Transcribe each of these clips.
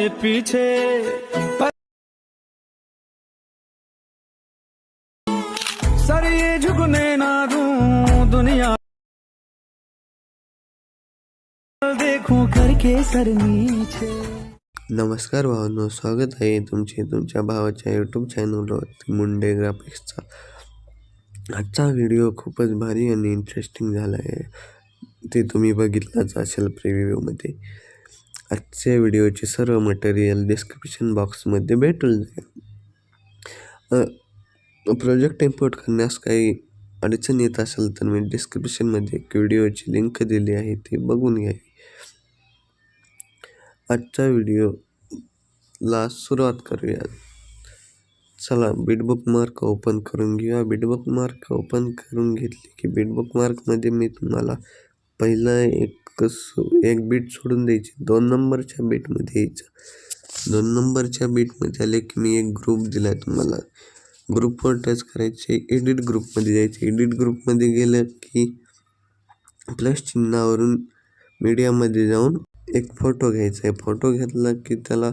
जाए पीछे पर सर ये झुकने ना दूं दुनिया देखूं करके सर नीचे। नमस्कार भावांनो, स्वागत आहे तुमच्या भावाच्या यूट्यूब चॅनलवरती मुंडे ग्राफिक्सचा। आजचा व्हिडिओ खूपच भारी आणि इंटरेस्टिंग झाला आहे, ते तुम्ही बघितलाच असेल प्रिव्ह्यूमध्ये। आजच्या व्हिडिओचे सर्व मटेरियल डिस्क्रिप्शन बॉक्समध्ये भेटून जाईल। प्रोजेक्ट इम्पोर्ट करण्यास काही अडचण येत असेल तर मी डिस्क्रिप्शनमध्ये एक व्हिडिओची लिंक दिली आहे, ते बघून घ्या। आजच्या व्हिडिओला सुरुवात करूया। चला बिटबुक मार्क ओपन करून घेऊया। बिटबुक मार्क ओपन करून घेतली की बिटबुक मार्कमध्ये मी तुम्हाला पहिला एक बीट सोडून द्यायची, 2 नंबरच्या बीटमध्ये यायचं। 2 नंबरच्या बीटमध्ये आले की मी एक ग्रुप दिला आहे तुम्हाला, ग्रुपवर टच करायचे, एडिट ग्रुपमध्ये जायचे। एडिट ग्रुपमध्ये गेलं की प्लस चिन्हावरून मीडियामध्ये जाऊन एक फोटो घ्यायचा आहे। फोटो घेतला की त्याला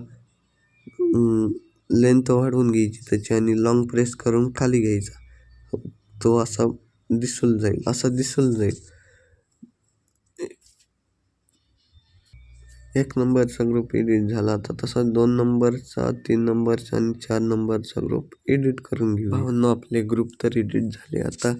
लेंथ वाढवून घ्यायची त्याची आणि लॉंग प्रेस करून खाली घ्यायचा, तो असा दिसून जाईल। एक नंबरचा ग्रुप एडिट झाला। आता तसा 2 नंबरचा, 3 नंबरचा आणि 4 नंबरचा ग्रुप एडिट करून घेऊ। भावांनो, आपले ग्रुप तर एडिट झाले। आता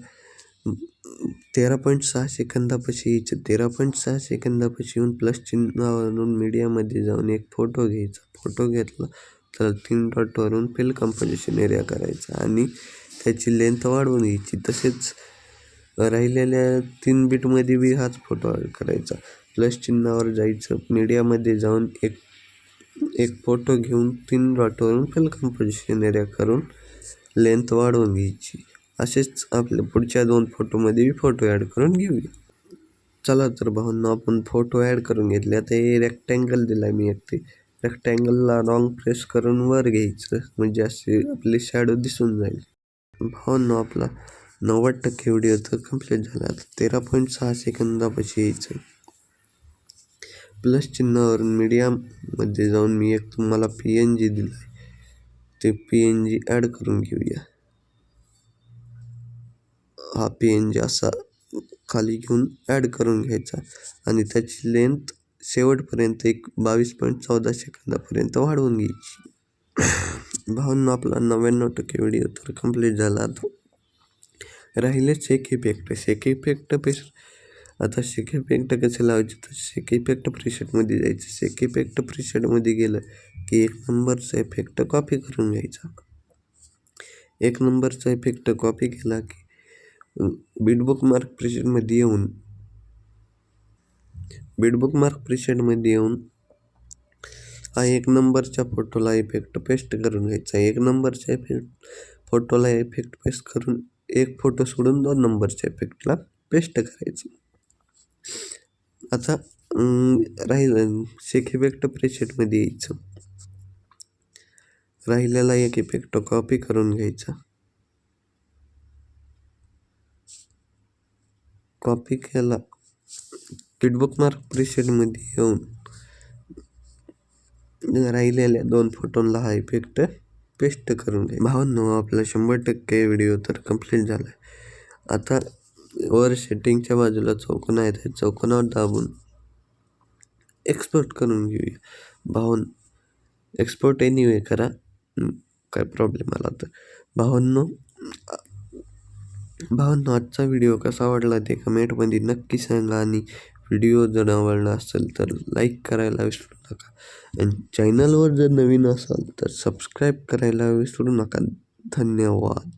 13.6 सेकंदापाशी यायचं। 13.6 सेकंदापाशी येऊन प्लस चिन्हावरून मीडियामध्ये जाऊन एक फोटो घ्यायचा। फोटो घेतला तर 3 डॉटवरून फिल कंपोजिशन एरिया करायचा आणि त्याची लेंथ वाढवून घ्यायची। तसेच राहिलेल्या 3 बीटमध्ये बी हाच फोटो ॲड करायचा। प्लस चिन्हावर जायचं, मीडियामध्ये जाऊन एक फोटो घेऊन 3 डॉटवरून फिल कंपोजिशन एरिया करून लेंथ वाढवून घ्यायची। असेच आपल्या पुढच्या 2 फोटोमध्ये बी फोटो ॲड करून घेऊया। चला तर भावांनो, आपण फोटो ॲड करून घेतले। आता हे रेक्टँगल दिला मी एक, ते रेक्टँगलला लॉंग प्रेस करून वर घ्यायचं, म्हणजे असे आपले शॅडो दिसून जाईल। भावांनो, आपला 90% व्हिडिओ तर कंप्लीट झाला। 13.6 सेकंदापाशी यायचं, प्लस चिन्हावरून मीडियामध्ये जाऊन मी एक तुम्हाला PNG दिला आहे, ते PNG ॲड करून घेऊया। हा PNG असा खाली घेऊन ॲड करून घ्यायचा आणि त्याची लेंथ शेवटपर्यंत एक 22.14 सेकंदापर्यंत वाढवून घ्यायची। भावांनो, आपला 99% व्हिडिओ तर कंप्लीट झाला। राहिले शेक इफेक्ट आता शेक इफेक्ट कसे लावायचे, तर शेक इफेक्ट प्रीसेटमध्ये जायचं। शेक इफेक्ट प्रीसेटमध्ये गेलं की 1 नंबरचा इफेक्ट कॉपी करून घ्यायचा। 1 नंबरचा इफेक्ट कॉपी केला की बिटबुक मार्क प्रीसेटमध्ये येऊन हा 1 नंबरच्या फोटोला इफेक्ट पेस्ट करून घ्यायचा। 1 नंबरच्या फोटोला इफेक्ट पेस्ट करून एक फोटो सोडून 2 नंबरच्या इफेक्टला पेस्ट करायचं। आता राहिलं शेक इफेक्ट प्रीसेटमध्ये यायचं, राहिलेला एक इफेक्ट कॉपी करून घ्यायचा। कॉपी केला, बिटबुक मार्क प्रीसेटमध्ये येऊन राहिलेल्या 2 फोटोंना हा इफेक्ट पेस्ट करून घ्या। भावांनो, आपला 100% व्हिडिओ तर कंप्लीट झाला आहे। आता वर सेटिंगच्या बाजूला चौकोन आहे, त्या चौकोनावर दाबून एक्सपोर्ट करून घेऊया। एक्सपोर्ट एनिवे करा, काय प्रॉब्लेम आला तर। भावांनो, आजचा व्हिडिओ कसा वाटला ते कमेंटमध्ये नक्की सांगा आणि व्हिडिओ जर आवडला असेल तर लाईक करायला विसरू नका आणि चॅनलवर जर नवीन असाल तर सबस्क्राईब करायला विसरू नका। धन्यवाद।